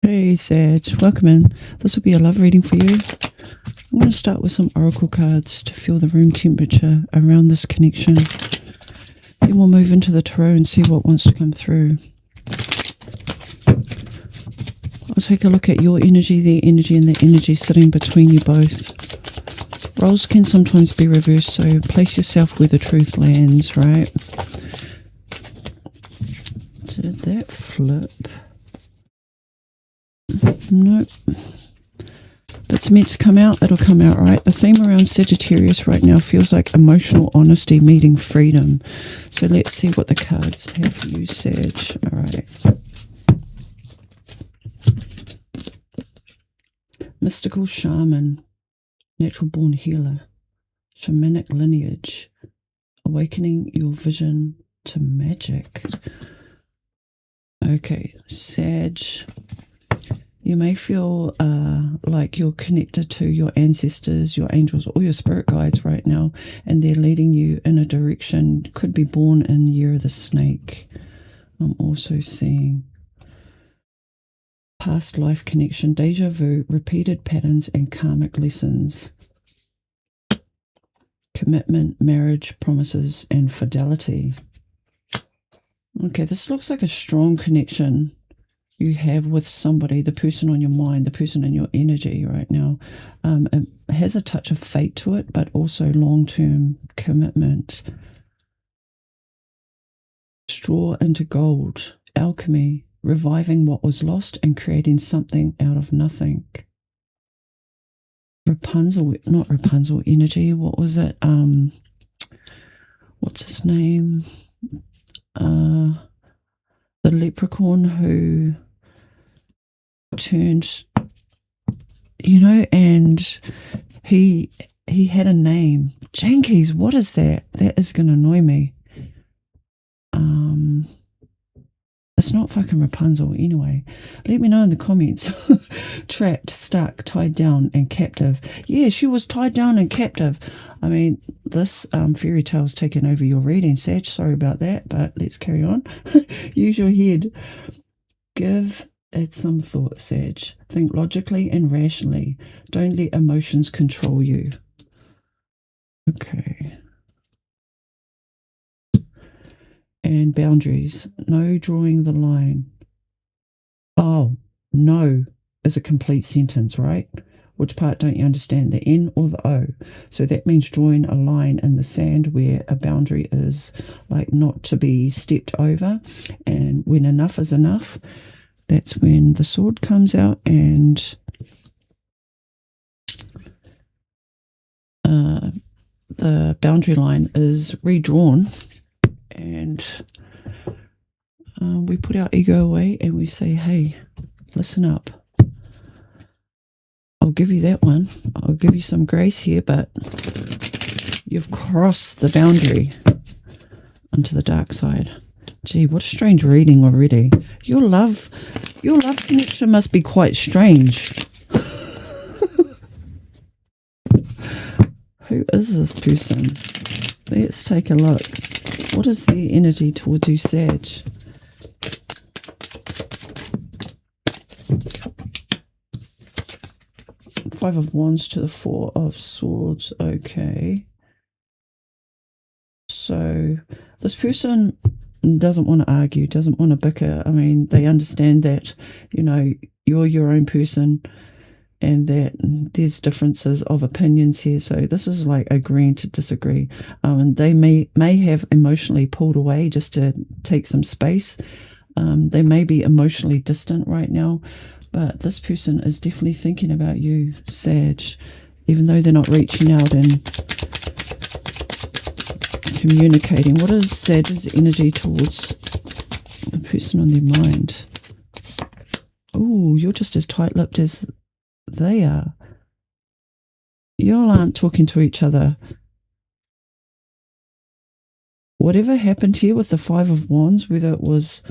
Hey Sag, welcome in. This will be a love reading for you. I'm going to start with some oracle cards to feel the room temperature around this connection. Then we'll move into the tarot and see what wants to come through. I'll take a look at your energy, their energy, and the energy sitting between you both. Roles can sometimes be reversed, so place yourself where the truth lands, right? Did that flip? Nope. If it's meant to come out, it'll come out, right? The theme around Sagittarius right now feels like emotional honesty meeting freedom. So let's see what the cards have for you, Sag. All right. Mystical shaman, natural born healer, shamanic lineage, awakening your vision to magic. Okay, Sag. You may feel like you're connected to your ancestors, your angels, or your spirit guides right now, and they're leading you in a direction. Could be born in the year of the snake. I'm also seeing past life connection, deja vu, repeated patterns, and karmic lessons. Commitment, marriage, promises, and fidelity. Okay, this looks like a strong connection you have with somebody, the person on your mind, the person in your energy right now. It has a touch of fate to it, but also long-term commitment. Straw into gold, alchemy, reviving what was lost and creating something out of nothing. Not Rapunzel energy, what was it? What's his name? The leprechaun who turned, and he had a name. Jankies, what is that? That is going to annoy me. It's not fucking Rapunzel anyway. Let me know in the comments. Trapped, stuck, tied down and captive. Yeah, she was tied down and captive. I mean, this fairy tale's taken over your reading, Sag. Sorry about that, but let's carry on. Use your head. Give it some thought, Sag. Think logically and rationally. Don't let emotions control you. Okay. And boundaries. No drawing the line. Oh, no is a complete sentence, right? Which part don't you understand? The N or the O? So that means drawing a line in the sand where a boundary is like not to be stepped over. And when enough is enough, that's when the sword comes out and the boundary line is redrawn. And we put our ego away and we say, hey, listen up. I'll give you that one. I'll give you some grace here, but you've crossed the boundary onto the dark side. Gee, what a strange reading already. Your love connection must be quite strange. Who is this person? Let's take a look. What is their energy towards you, Sag? Five of Wands to the Four of Swords. Okay. So this person doesn't want to argue, doesn't want to bicker. I mean, they understand that, you're your own person and that there's differences of opinions here. So this is like agreeing to disagree. And they may have emotionally pulled away just to take some space. They may be emotionally distant right now, but this person is definitely thinking about you, Sag, even though they're not reaching out and communicating. What is Sag's energy towards the person on their mind? Oh, you're just as tight-lipped as they are. Y'all aren't talking to each other. Whatever happened here with the Five of Wands, whether it was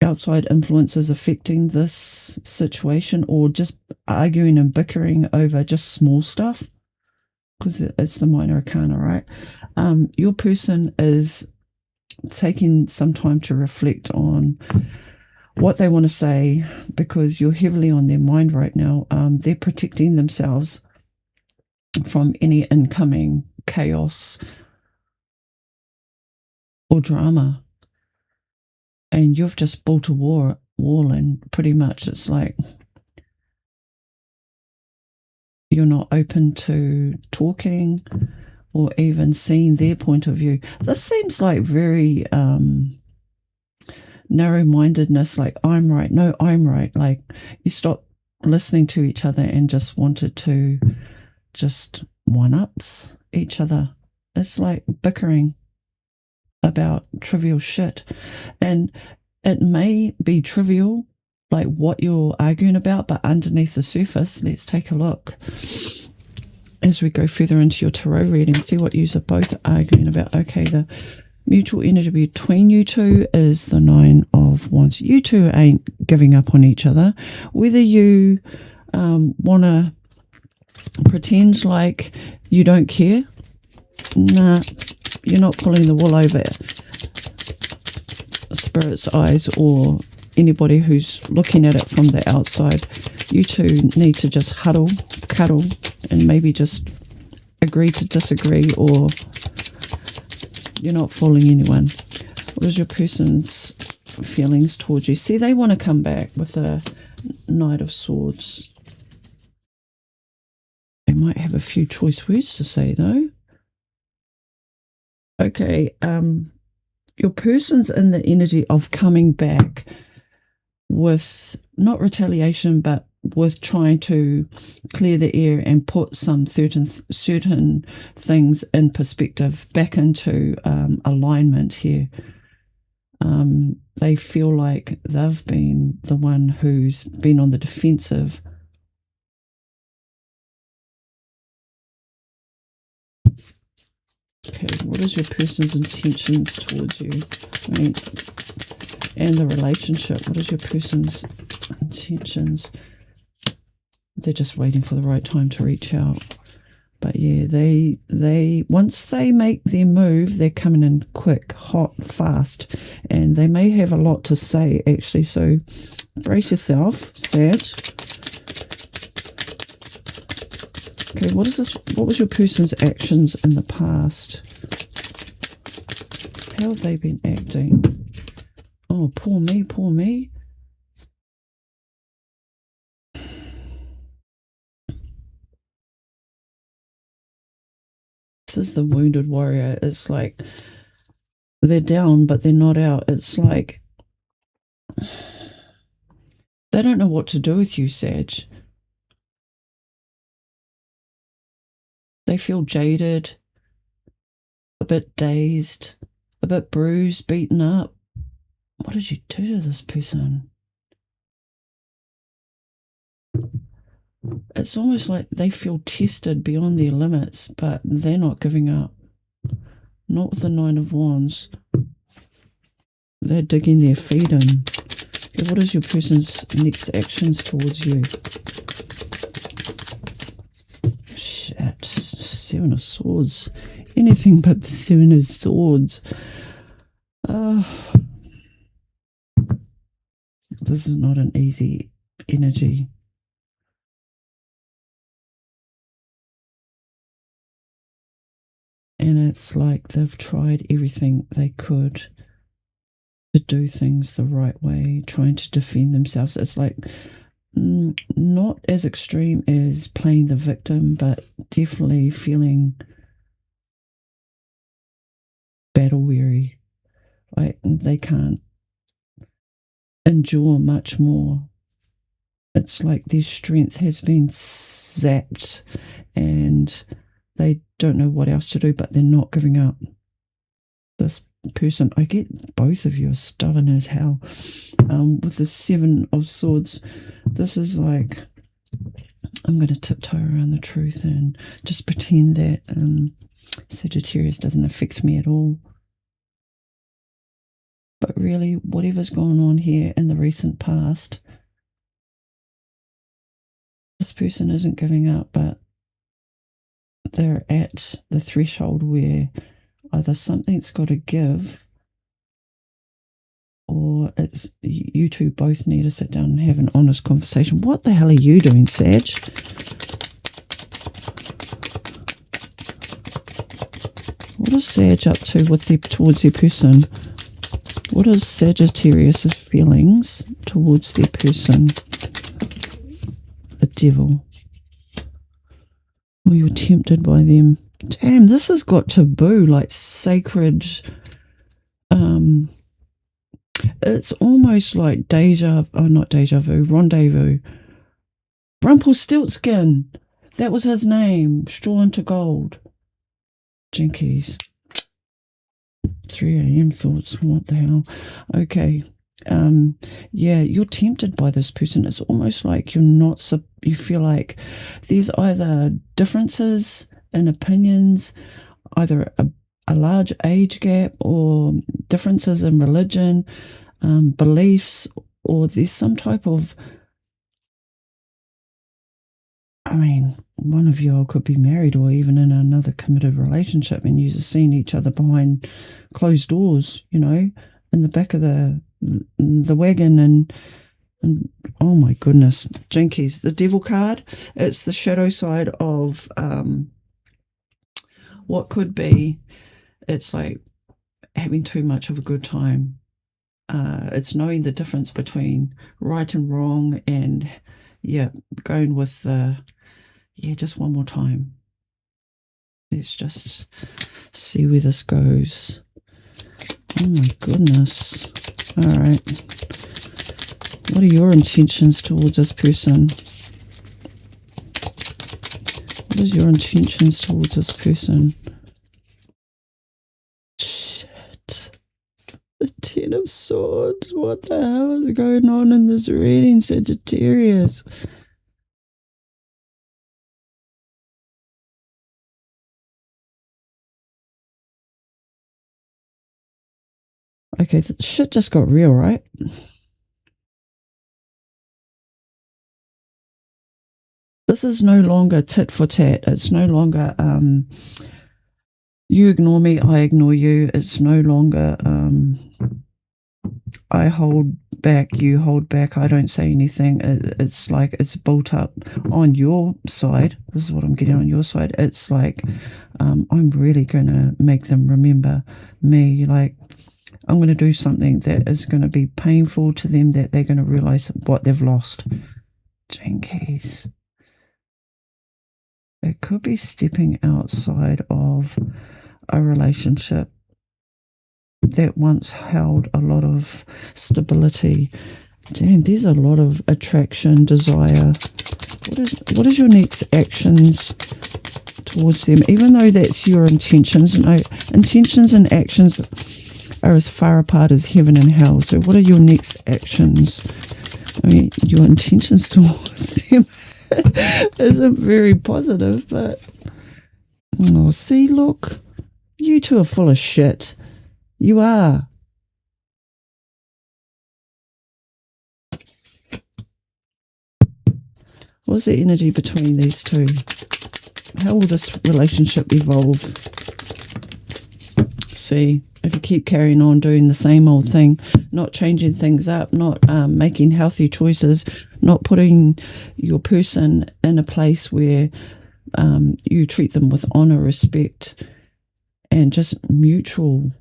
outside influences affecting this situation or just arguing and bickering over just small stuff, because it's the minor arcana, right? Your person is taking some time to reflect on what they want to say, because you're heavily on their mind right now. They're protecting themselves from any incoming chaos or drama. And you've just built a wall, and pretty much it's like you're not open to talking or even seeing their point of view. This seems like very narrow-mindedness, like I'm right, no, I'm right. Like you stop listening to each other and just wanted to just one-ups each other. It's like bickering about trivial shit. And it may be trivial, like what you're arguing about, but underneath the surface, let's take a look as we go further into your tarot reading, see what you are both arguing about. Okay, the mutual energy between you two is the Nine of Wands. You two ain't giving up on each other. Whether you want to pretend like you don't care, nah, you're not pulling the wool over Spirit's eyes or anybody who's looking at it from the outside. You two need to just huddle, cuddle, and maybe just agree to disagree, or you're not fooling anyone. What is your person's feelings towards you? See, they want to come back with a Knight of Swords. They might have a few choice words to say, though. Okay, your person's in the energy of coming back with not retaliation, but with trying to clear the air and put some certain things in perspective, back into alignment here. They feel like they've been the one who's been on the defensive. Okay, what is your person's intentions towards you? I mean, and the relationship. What is your person's intentions? They're just waiting for the right time to reach out. But yeah, they once they make their move, they're coming in quick, hot, fast, and they may have a lot to say actually. So brace yourself, Sag. Okay, what is this? What was your person's actions in the past? How have they been acting? Oh, poor me, poor me. This is the wounded warrior. It's like they're down, but they're not out. It's like they don't know what to do with you, Sag. They feel jaded, a bit dazed, a bit bruised, beaten up. What did you do to this person? It's almost like they feel tested beyond their limits, but they're not giving up. Not with the Nine of Wands. They're digging their feet in. Okay, what is your person's next actions towards you? Shit. Seven of Swords. Anything but the Seven of Swords. This is not an easy energy. And it's like they've tried everything they could to do things the right way, trying to defend themselves. It's like not as extreme as playing the victim, but definitely feeling battle weary. Like they can't endure much more. It's like their strength has been zapped and they don't know what else to do, but they're not giving up. This person, I get both of you are stubborn as hell. With the Seven of Swords, this is like, I'm going to tiptoe around the truth and just pretend that Sagittarius doesn't affect me at all. But really, whatever's gone on here in the recent past, this person isn't giving up, but they're at the threshold where either something's got to give or it's you two both need to sit down and have an honest conversation. What the hell are you doing, Sag? What is Sag up to towards their person? What is Sagittarius's feelings towards their person? The Devil. Oh, you're tempted by them. Damn, this has got taboo, like sacred. It's almost like rendezvous. Rumpelstiltskin. That was his name. Straw into gold. Jinkies. 3 a.m. thoughts. What the hell? Okay. Yeah, you're tempted by this person. It's almost like you feel like there's either differences in opinions, either a large age gap, or differences in religion, beliefs, or there's some type of, one of you could be married or even in another committed relationship, and you're seeing each other behind closed doors, in the back of the wagon, and oh my goodness, jinkies. The Devil card, it's the shadow side of what could be. It's like having too much of a good time. It's knowing the difference between right and wrong, and going with just one more time. Let's just see where this goes. Oh my goodness. All right. What are your intentions towards this person? What is your intentions towards this person? Shit. The Ten of Swords. What the hell is going on in this reading, Sagittarius? Okay, the shit just got real, right? This is no longer tit for tat. It's no longer you ignore me, I ignore you. It's no longer I hold back, you hold back, I don't say anything. It's like it's built up on your side. This is what I'm getting on your side. It's like I'm really going to make them remember me. Like, I'm going to do something that is going to be painful to them, that they're going to realize what they've lost. Jinkies. It could be stepping outside of a relationship that once held a lot of stability. Damn, there's a lot of attraction, desire. What is your next actions towards them? Even though that's your intentions, intentions and actions are as far apart as heaven and hell. So what are your next actions? Your intentions towards them isn't very positive, but see, look, you two are full of shit. You are. What's the energy between these two? How will this relationship evolve? See, if you keep carrying on doing the same old thing, not changing things up, not making healthy choices, not putting your person in a place where you treat them with honor, respect, and just mutual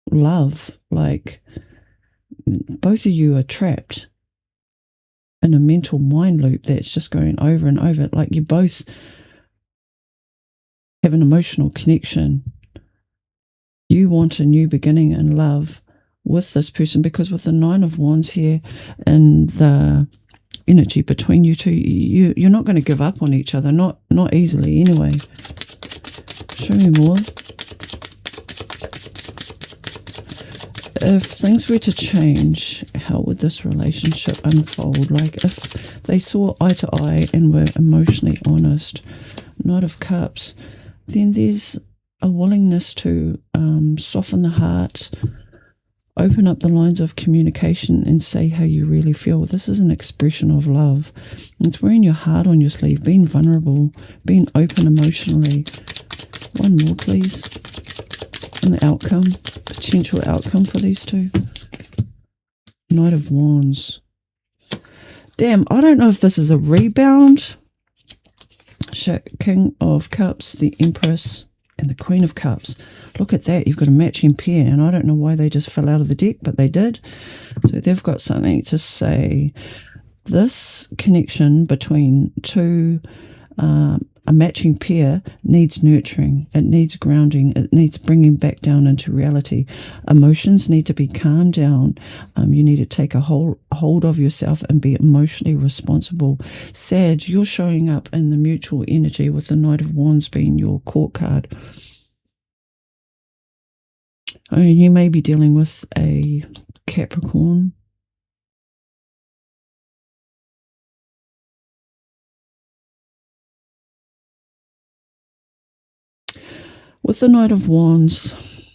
love, like both of you are trapped in a mental mind loop that's just going over and over. Like you both have an emotional connection. You want a new beginning in love with this person, because with the Nine of Wands here and the energy between you two, you're not going to give up on each other, not easily anyway. Show me more. If things were to change, how would this relationship unfold? Like if they saw eye to eye and were emotionally honest, Knight of Cups, then there's a willingness to soften the heart, open up the lines of communication and say how you really feel. This is an expression of love. It's wearing your heart on your sleeve, being vulnerable, being open emotionally. One more, please. And the outcome, potential outcome for these two. Knight of Wands. Damn, I don't know if this is a rebound. Shit, King of Cups, the Empress, and the Queen of Cups. Look at that, you've got a matching pair, and I don't know why they just fell out of the deck, but they did. So they've got something to say. This connection between two, a matching pair, needs nurturing. It needs grounding. It needs bringing back down into reality. Emotions need to be calmed down. You need to take a hold of yourself and be emotionally responsible. Sag, you're showing up in the mutual energy with the Knight of Wands being your court card. I mean, you may be dealing with a Capricorn. With the Knight of Wands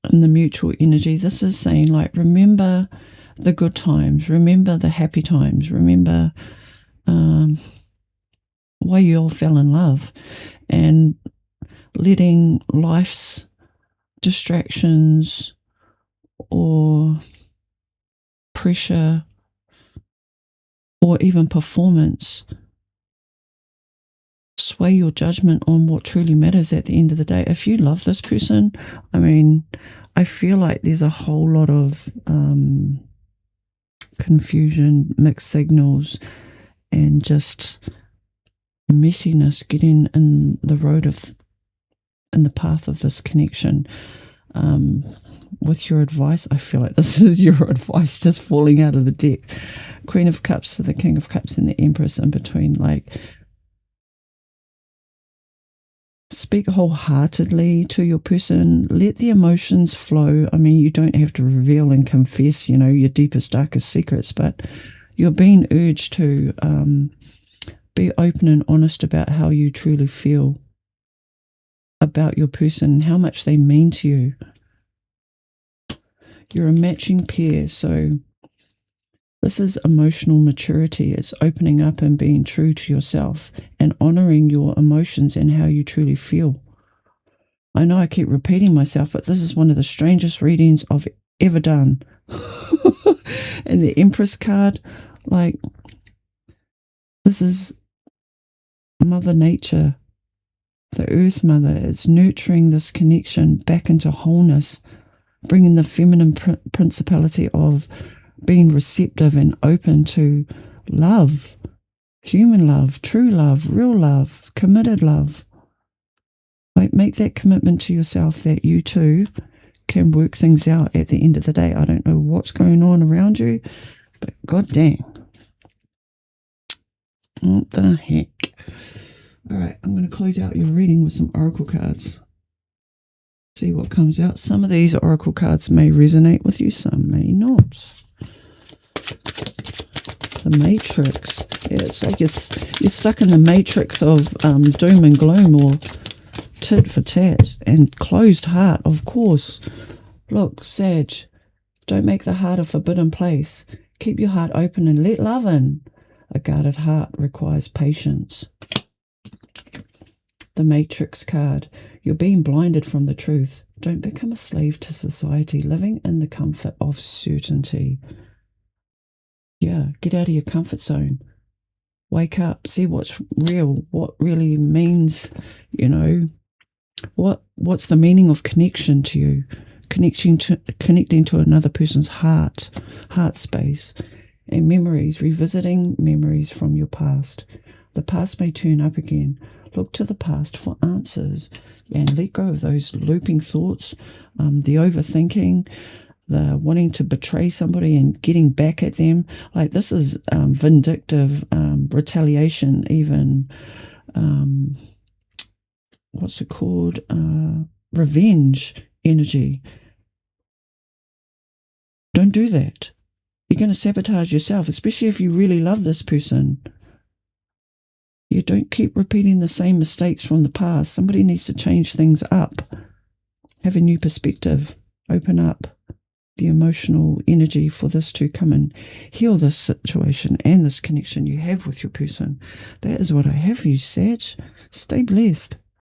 and the mutual energy, this is saying, like, remember the good times, remember the happy times, remember why you all fell in love, and letting life's distractions or pressure or even performance sway your judgment on what truly matters at the end of the day. If you love this person, I mean, I feel like there's a whole lot of confusion, mixed signals, and just messiness getting in the road of, in the path of this connection. With your advice, I feel like this is your advice just falling out of the deck. Queen of Cups to the King of Cups and the Empress in between. Like, speak wholeheartedly to your person. Let the emotions flow. I mean, you don't have to reveal and confess, you know, your deepest, darkest secrets, but you're being urged to be open and honest about how you truly feel about your person, how much they mean to you. You're a matching pair, so this is emotional maturity. It's opening up and being true to yourself and honoring your emotions and how you truly feel. I know I keep repeating myself, but this is one of the strangest readings I've ever done. And the Empress card, like, this is Mother Nature, the Earth Mother. It's nurturing this connection back into wholeness, bringing the feminine principality of being receptive and open to love, human love, true love, real love, committed love. Like, make that commitment to yourself that you too can work things out at the end of the day. I don't know what's going on around you, but god dang. What the heck? All right, I'm going to close out your reading with some oracle cards. See what comes out. Some of these oracle cards may resonate with you, some may not. The Matrix. Yeah, it's like you're stuck in the matrix of doom and gloom, or tit for tat, and closed heart, of course. Look, Sag, don't make the heart a forbidden place. Keep your heart open and let love in. A guarded heart requires patience. The Matrix card. You're being blinded from the truth. Don't become a slave to society, living in the comfort of certainty. Yeah, get out of your comfort zone. Wake up, see what's real, what really means, you know, what's the meaning of connection to you, connecting to another person's heart space, and memories, revisiting memories from your past. The past may turn up again. Look to the past for answers and let go of those looping thoughts, the overthinking, the wanting to betray somebody and getting back at them. Like, this is vindictive retaliation, even what's it called? Revenge energy. Don't do that. You're going to sabotage yourself, especially if you really love this person. You don't keep repeating the same mistakes from the past. Somebody needs to change things up. Have a new perspective. Open up the emotional energy for this to come and heal this situation and this connection you have with your person. That is what I have for you, Sag. Stay blessed.